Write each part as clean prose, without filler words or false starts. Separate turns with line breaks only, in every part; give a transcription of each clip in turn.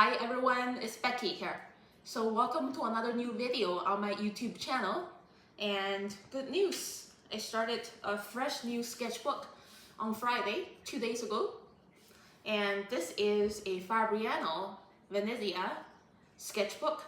Hi everyone, it's Becky here. So welcome to another new video on my YouTube channel. And good news, I started a fresh new sketchbook on Friday, 2 days ago. And this is a Fabriano Venezia sketchbook.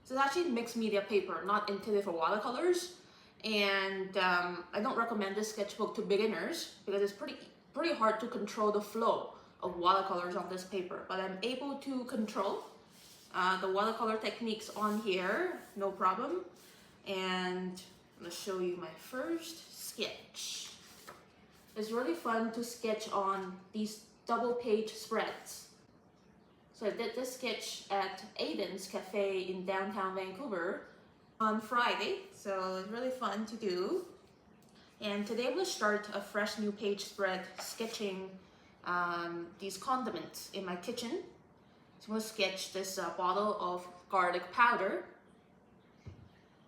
So it's actually mixed media paper, not intended for watercolors. And I don't recommend this sketchbook to beginners because it's pretty hard to control the flow of watercolors on this paper, but I'm able to control the watercolor techniques on here, no problem. And I'm gonna show you my first sketch. It's really fun to sketch on these double page spreads. So I did this sketch at Aiden's Cafe in downtown Vancouver on Friday, so it's really fun to do. And today we'll start a fresh new page spread sketching these condiments in my kitchen. So we'll sketch this bottle of garlic powder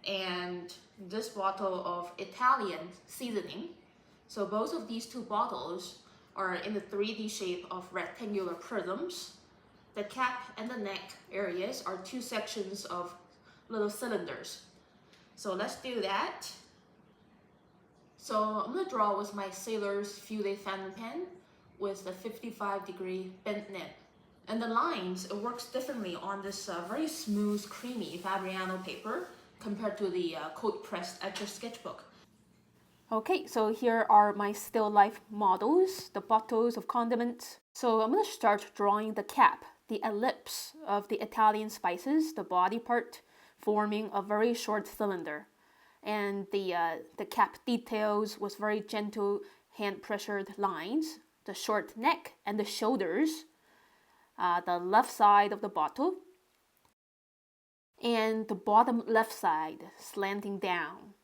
and this bottle of Italian seasoning. So both of these two bottles are in the 3D shape of rectangular prisms. The cap and the neck areas are two sections of little cylinders. So let's do that. So I'm gonna draw with my Sailor's Fude fountain pen with the 55-degree bent nib. And the lines, it works differently on this very smooth, creamy Fabriano paper compared to the cold pressed Etch sketchbook. Okay, so here are my still life models, the bottles of condiments. So I'm gonna start drawing the cap, the ellipse of the Italian spices, the body part, forming a very short cylinder. And the cap details with very gentle hand-pressured lines, the short neck and the shoulders, the left side of the bottle, and the bottom left side slanting down.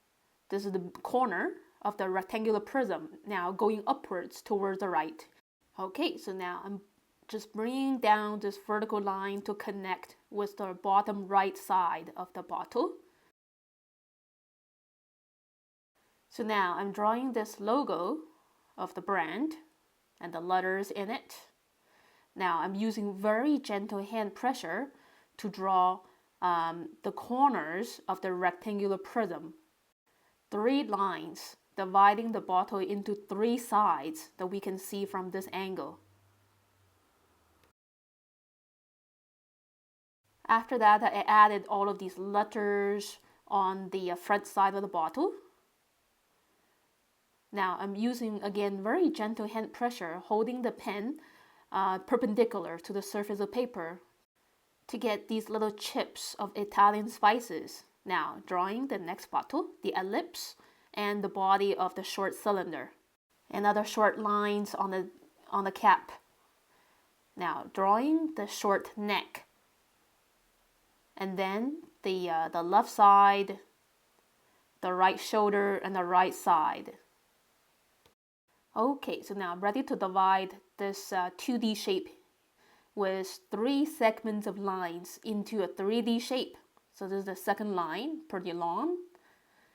This is the corner of the rectangular prism, now going upwards towards the right. Okay, so now I'm just bringing down this vertical line to connect with the bottom right side of the bottle. So now I'm drawing this logo of the brand and the letters in it. Now I'm using very gentle hand pressure to draw the corners of the rectangular prism. 3 lines dividing the bottle into 3 sides that we can see from this angle. After that, I added all of these letters on the front side of the bottle. Now I'm using, again, very gentle hand pressure, holding the pen perpendicular to the surface of paper to get these little chips of Italian spices. Now drawing the next bottle, the ellipse, and the body of the short cylinder. And other short lines on the cap. Now drawing the short neck. And then the left side, the right shoulder, and the right side. Okay, so now I'm ready to divide this 2D shape with 3 segments of lines into a 3D shape. So this is the second line, pretty long,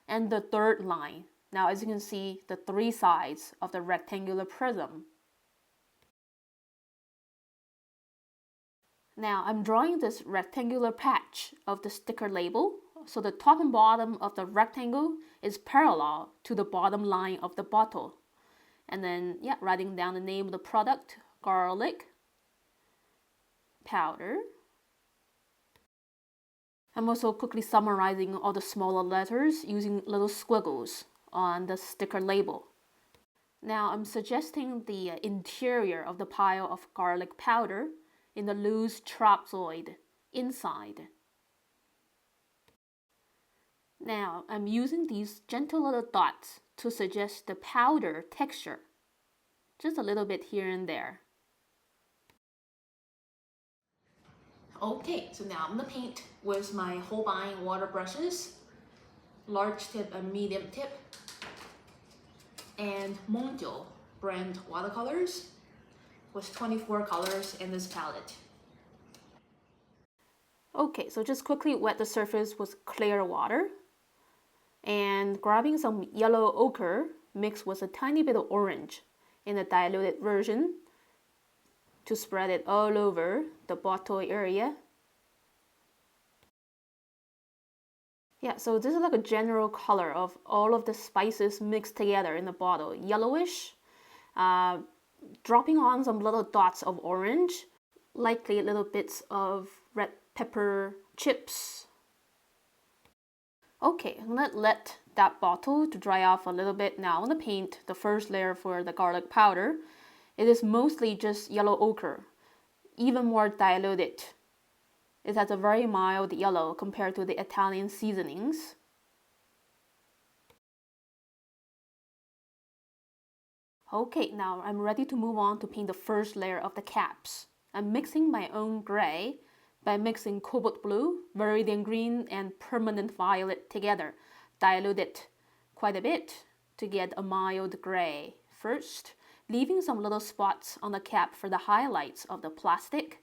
and the third line. Now as you can see, the 3 sides of the rectangular prism. Now I'm drawing this rectangular patch of the sticker label. So the top and bottom of the rectangle is parallel to the bottom line of the bottle. And then, writing down the name of the product, garlic powder. I'm also quickly summarizing all the smaller letters using little squiggles on the sticker label. Now I'm suggesting the interior of the pile of garlic powder in the loose trapezoid inside. Now I'm using these gentle little dots to suggest the powder texture, just a little bit here and there. Okay, so now I'm gonna paint with my Holbein Water Brushes, large tip and medium tip, and Mungyo brand watercolors with 24 colors in this palette. Okay, so just quickly wet the surface with clear water. And grabbing some yellow ochre mixed with a tiny bit of orange in a diluted version. to spread it all over the bottle area. Yeah, so this is like a general color of all of the spices mixed together in the bottle. Yellowish, dropping on some little dots of orange, likely little bits of red pepper chips. Okay, I'm gonna let that bottle to dry off a little bit now. I'm gonna paint the first layer for the garlic powder. It is mostly just yellow ochre, even more diluted. It has a very mild yellow compared to the Italian seasonings. Okay, now I'm ready to move on to paint the first layer of the caps. I'm mixing my own gray by mixing cobalt blue, viridian green, and permanent violet together. Dilute it quite a bit to get a mild gray first, leaving some little spots on the cap for the highlights of the plastic.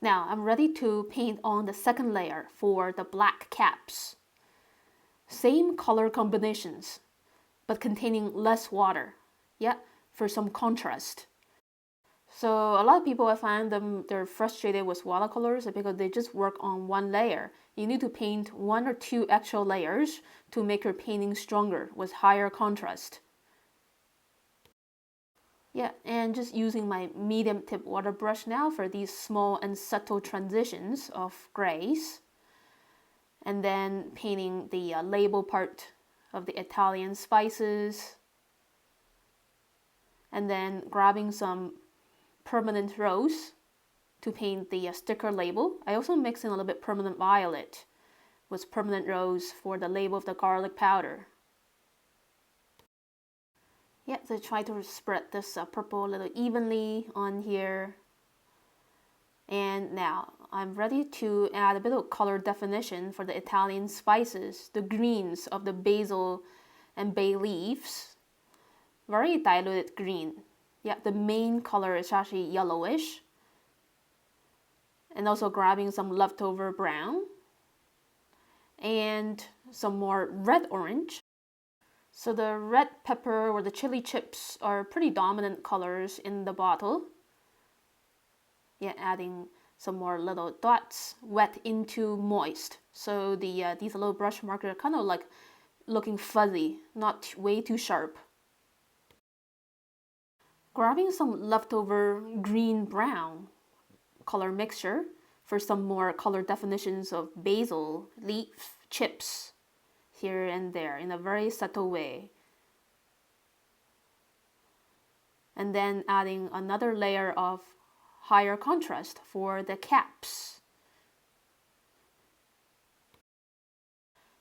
Now I'm ready to paint on the second layer for the black caps. Same color combinations, but containing less water, yeah, for some contrast. So a lot of people, I find they're frustrated with watercolors because they just work on one layer. You need to paint one or two extra layers to make your painting stronger with higher contrast. Yeah, and just using my medium tip water brush now for these small and subtle transitions of grays. And then painting the label part of the Italian spices. And then grabbing some permanent rose to paint the sticker label. I also mix in a little bit permanent violet with permanent rose for the label of the garlic powder. Yeah, so try to spread this purple a little evenly on here. And now I'm ready to add a bit of color definition for the Italian spices, the greens of the basil and bay leaves. Very diluted green. Yeah, the main color is actually yellowish. And also grabbing some leftover brown and some more red orange. So the red pepper or the chili chips are pretty dominant colors in the bottle. Yeah, adding some more little dots, wet into moist. So these little brush markers are kind of like looking fuzzy, not way too sharp. Grabbing some leftover green-brown color mixture for some more color definitions of basil leaf chips here and there in a very subtle way. And then adding another layer of higher contrast for the caps.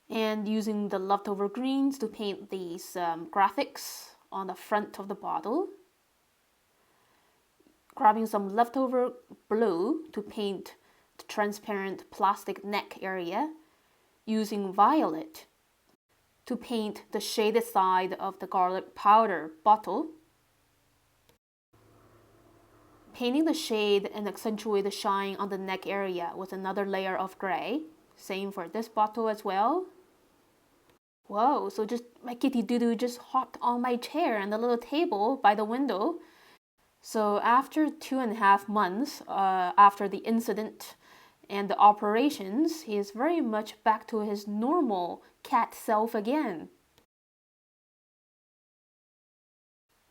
And using the leftover greens to paint these graphics on the front of the bottle. Grabbing some leftover blue to paint the transparent plastic neck area. Using violet to paint the shaded side of the garlic powder bottle. Painting the shade and accentuate the shine on the neck area with another layer of gray. Same for this bottle as well. Whoa, so just my kitty DuDu just hopped on my chair and the little table by the window. So after 2.5 months after the incident and the operations, he is very much back to his normal cat self again.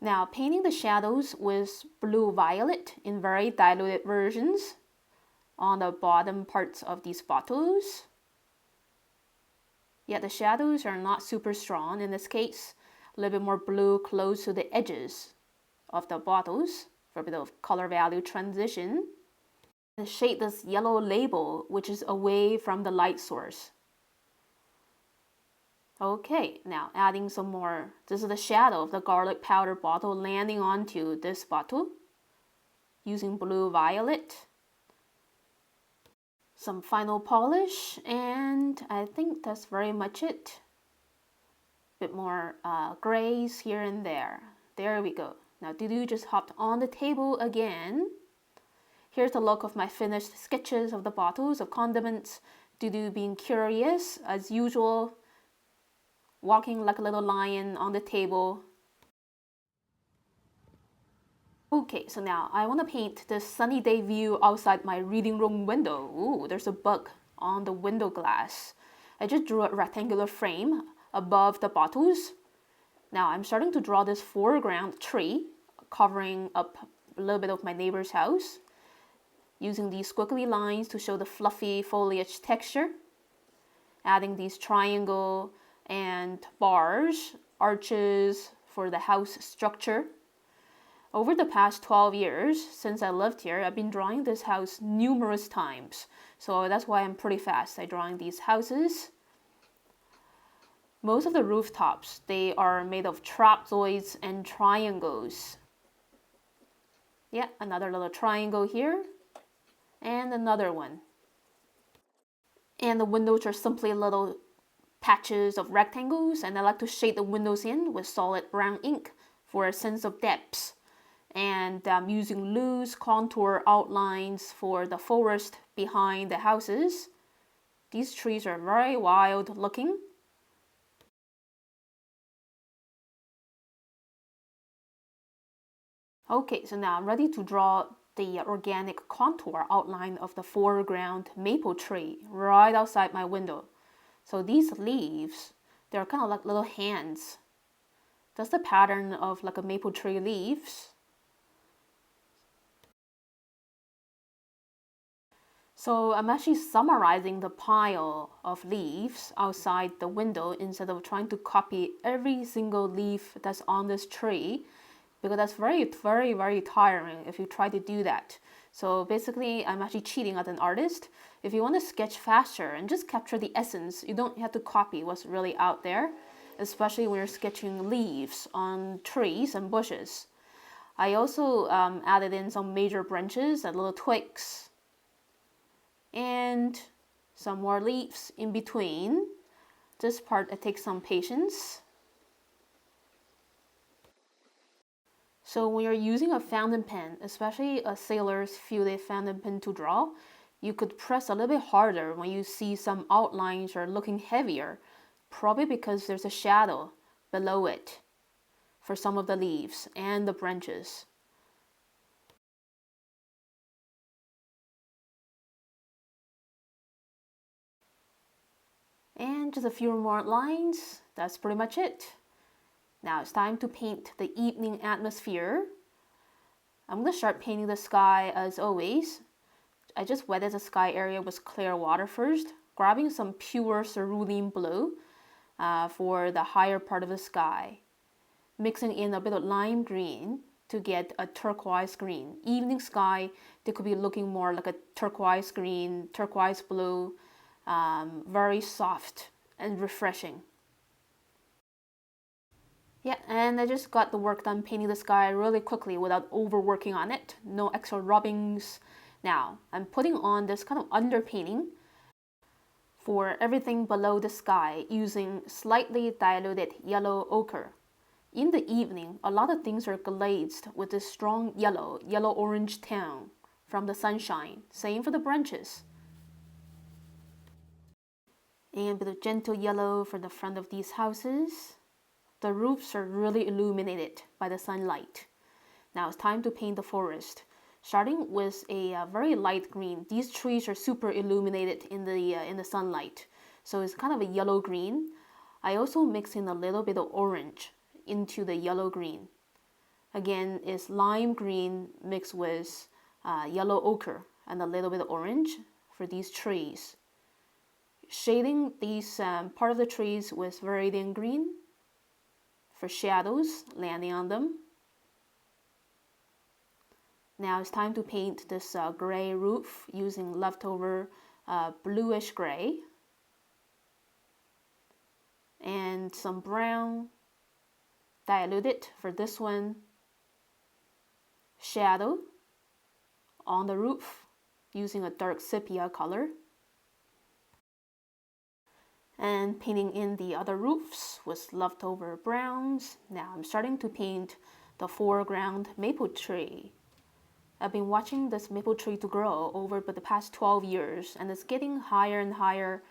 Now painting the shadows with blue-violet in very diluted versions on the bottom parts of these bottles. Yet the shadows are not super strong in this case. A little bit more blue close to the edges of the bottles for a bit of color value transition. And shade this yellow label, which is away from the light source. Okay, now adding some more. This is the shadow of the garlic powder bottle landing onto this bottle using blue-violet. Some final polish, and I think that's very much it. Bit more grays here and there. There we go. Now DuDu just hopped on the table again. Here's the look of my finished sketches of the bottles of condiments. DuDu being curious as usual, walking like a little lion on the table. Okay, so now I want to paint this sunny day view outside my reading room window. Ooh, there's a bug on the window glass. I just drew a rectangular frame above the bottles. Now I'm starting to draw this foreground tree covering up a little bit of my neighbor's house, using these squiggly lines to show the fluffy foliage texture, adding these triangle and bars, arches for the house structure. Over the past 12 years, since I lived here, I've been drawing this house numerous times. So that's why I'm pretty fast at drawing these houses. Most of the rooftops, they are made of trapezoids and triangles. Yeah, another little triangle here, and another one. And the windows are simply little patches of rectangles, and I like to shade the windows in with solid brown ink for a sense of depth. And I'm using loose contour outlines for the forest behind the houses. These trees are very wild looking. Okay, so now I'm ready to draw the organic contour outline of the foreground maple tree right outside my window. So these leaves, they're kind of like little hands. That's the pattern of like a maple tree leaves. So I'm actually summarizing the pile of leaves outside the window instead of trying to copy every single leaf that's on this tree, because that's very tiring if you try to do that. So basically, I'm actually cheating as an artist. If you want to sketch faster and just capture the essence, you don't have to copy what's really out there, especially when you're sketching leaves on trees and bushes. I also added in some major branches and little twigs, and some more leaves in between. This part, it takes some patience. So when you're using a fountain pen, especially a sailor's fude fountain pen to draw, you could press a little bit harder when you see some outlines are looking heavier, probably because there's a shadow below it for some of the leaves and the branches. And just a few more lines, that's pretty much it. Now it's time to paint the evening atmosphere. I'm going to start painting the sky as always. I just wetted the sky area with clear water first, grabbing some pure cerulean blue for the higher part of the sky, mixing in a bit of lime green to get a turquoise green. Evening sky, they could be looking more like a turquoise green, turquoise blue, very soft and refreshing. Yeah, and I just got the work done painting the sky really quickly without overworking on it. No extra rubbings. Now, I'm putting on this kind of underpainting for everything below the sky using slightly diluted yellow ochre. In the evening, a lot of things are glazed with this strong yellow-orange tone from the sunshine. Same for the branches. And a bit of gentle yellow for the front of these houses. The roofs are really illuminated by the sunlight. Now it's time to paint the forest. Starting with a very light green. These trees are super illuminated in the sunlight, so it's kind of a yellow green. I also mix in a little bit of orange into the yellow green. Again, it's lime green mixed with yellow ochre and a little bit of orange for these trees. Shading these part of the trees with viridian green for shadows landing on them. Now it's time to paint this gray roof using leftover bluish gray and some brown diluted for this one. Shadow on the roof using a dark sepia color. And painting in the other roofs with leftover browns. Now I'm starting to paint the foreground maple tree. I've been watching this maple tree to grow over the past 12 years, and it's getting higher and higher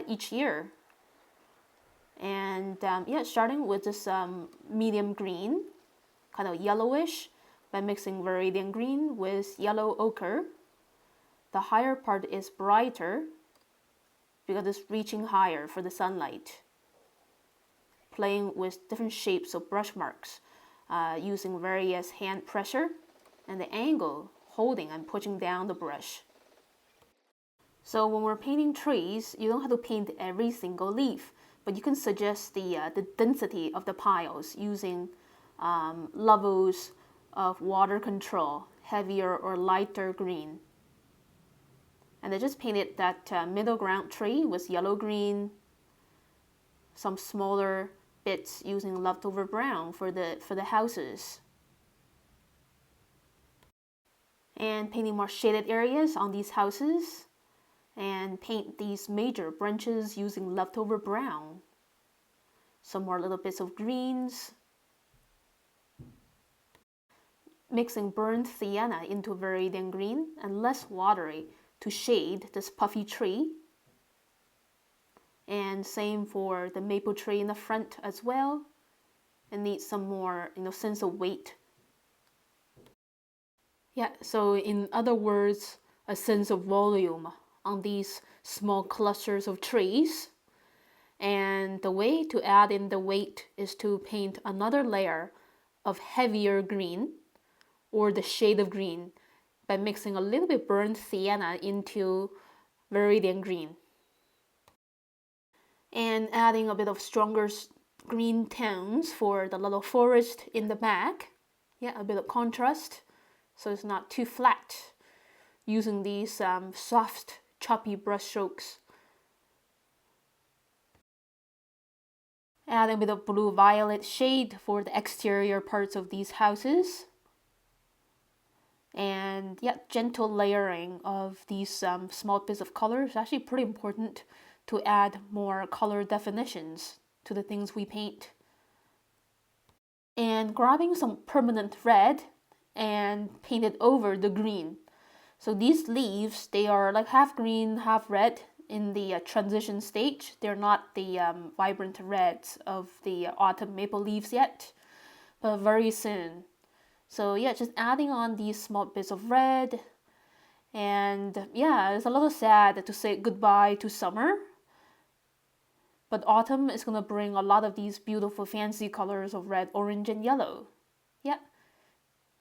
each year. And yeah, starting with this medium green, kind of yellowish,
by mixing Viridian green with yellow ochre. The higher part is brighter because it's reaching higher for the sunlight. Playing with different shapes of brush marks, using various hand pressure and the angle holding and pushing down the brush. So when we're painting trees, you don't have to paint every single leaf, but you can suggest the density of the piles using levels of water control, heavier or lighter green. And I just painted that middle ground tree with yellow-green, some smaller bits using leftover brown for the houses. And painting more shaded areas on these houses, and paint these major branches using leftover brown. Some more little bits of greens. Mixing burnt sienna into Viridian green and less watery to shade this puffy tree. And same for the maple tree in the front as well. It needs some more, sense of weight. Yeah, so in other words, a sense of volume on these small clusters of trees. And the way to add in the weight is to paint another layer of heavier green or the shade of green by mixing a little bit burnt sienna into Viridian green. And adding a bit of stronger green tones for the little forest in the back. Yeah, a bit of contrast so it's not too flat. Using these soft, choppy brush strokes. Add a bit of blue-violet shade for the exterior parts of these houses. And yeah, gentle layering of these small bits of color is actually pretty important to add more color definitions to the things we paint. And grabbing some permanent red and paint it over the green. So these leaves, they are like half green, half red in the transition stage. They're not the vibrant reds of the autumn maple leaves yet, but very soon. So yeah, just adding on these small bits of red. And yeah, it's a little sad to say goodbye to summer. But autumn is going to bring a lot of these beautiful fancy colors of red, orange, and yellow. Yeah,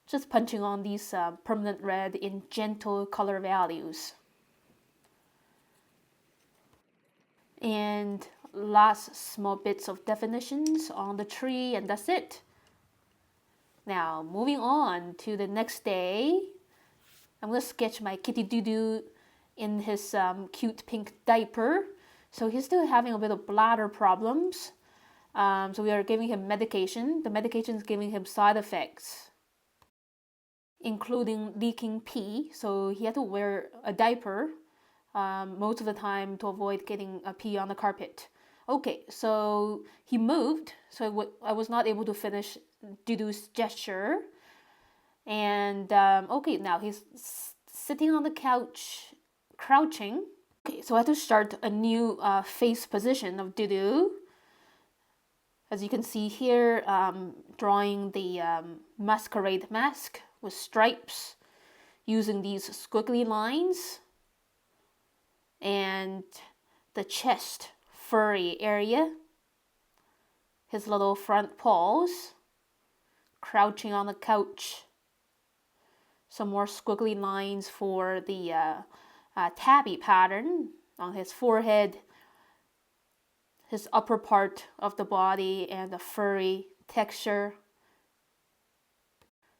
just punching on these permanent red in gentle color values. And last small bits of definitions on the tree, and that's it. Now, moving on to the next day, I'm going to sketch my kitty DuDu in his cute pink diaper. So he's still having a bit of bladder problems. So we are giving him medication. The medication is giving him side effects, including leaking pee. So he had to wear a diaper most of the time to avoid getting a pee on the carpet. Okay, so he moved. So I was not able to finish DuDu's gesture. And okay, now he's sitting on the couch, crouching. Okay, so I had to start a new face position of DuDu. As you can see here, drawing the masquerade mask with stripes, using these squiggly lines, and the chest furry area, his little front paws, crouching on the couch. Some more squiggly lines for the tabby pattern on his forehead, his upper part of the body, and the furry texture.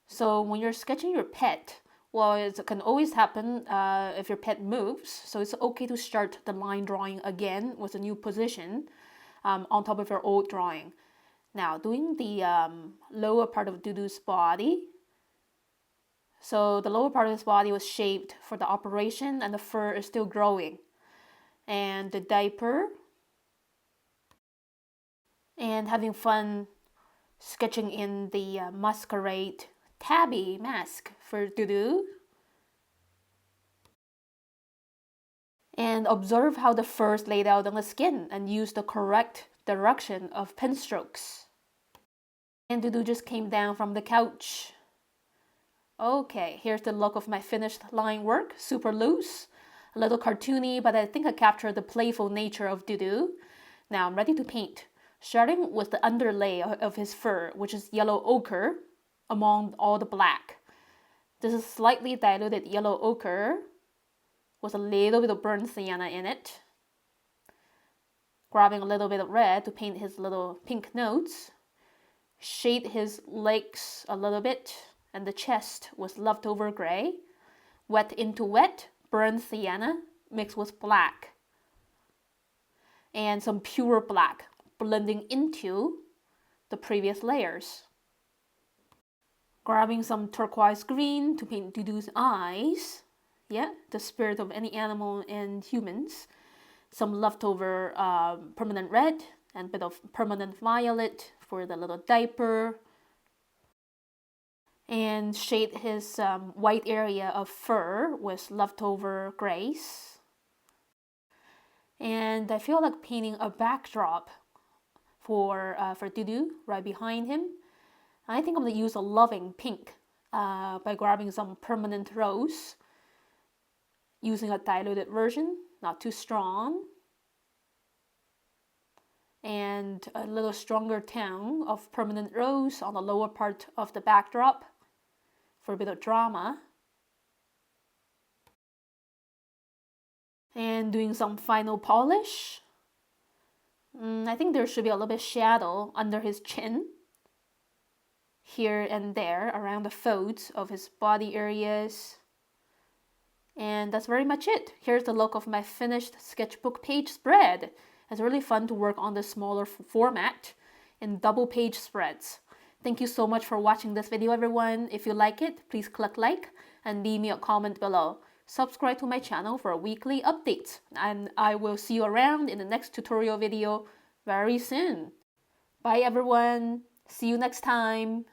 So when you're sketching your pet, well, it can always happen if your pet moves. So it's okay to start the line drawing again with a new position on top of your old drawing. Now, doing the lower part of DuDu's body. So the lower part of his body was shaped for the operation, and the fur is still growing. And the diaper. And having fun sketching in the masquerade tabby mask for DuDu. And observe how the fur is laid out on the skin and use the correct direction of pen strokes. And DuDu just came down from the couch. Okay, here's the look of my finished line work. Super loose, a little cartoony, but I think I captured the playful nature of DuDu. Now I'm ready to paint, starting with the underlay of his fur, which is yellow ochre among all the black. This is slightly diluted yellow ochre with a little bit of burnt sienna in it. Grabbing a little bit of red to paint his little pink notes. Shade his legs a little bit and the chest with leftover gray. Wet into wet, burnt sienna mixed with black. And some pure black blending into the previous layers. Grabbing some turquoise green to paint DuDu's eyes. Yeah, the spirit of any animal and humans. Some leftover permanent red and a bit of permanent violet for the little diaper. And shade his white area of fur with leftover grays. And I feel like painting a backdrop for DuDu right behind him. I think I'm going to use a loving pink by grabbing some permanent rose. Using a diluted version, not too strong. And a little stronger tone of permanent rose on the lower part of the backdrop for a bit of drama. And doing some final polish. I think there should be a little bit of shadow under his chin. Here and there around the folds of his body areas. And that's very much it. Here's the look of my finished sketchbook page spread. It's really fun to work on this smaller format in double page spreads. Thank you so much for watching this video, everyone. If you like it, please click like and leave me a comment below. Subscribe to my channel for weekly updates. And I will see you around in the next tutorial video very soon. Bye, everyone. See you next time.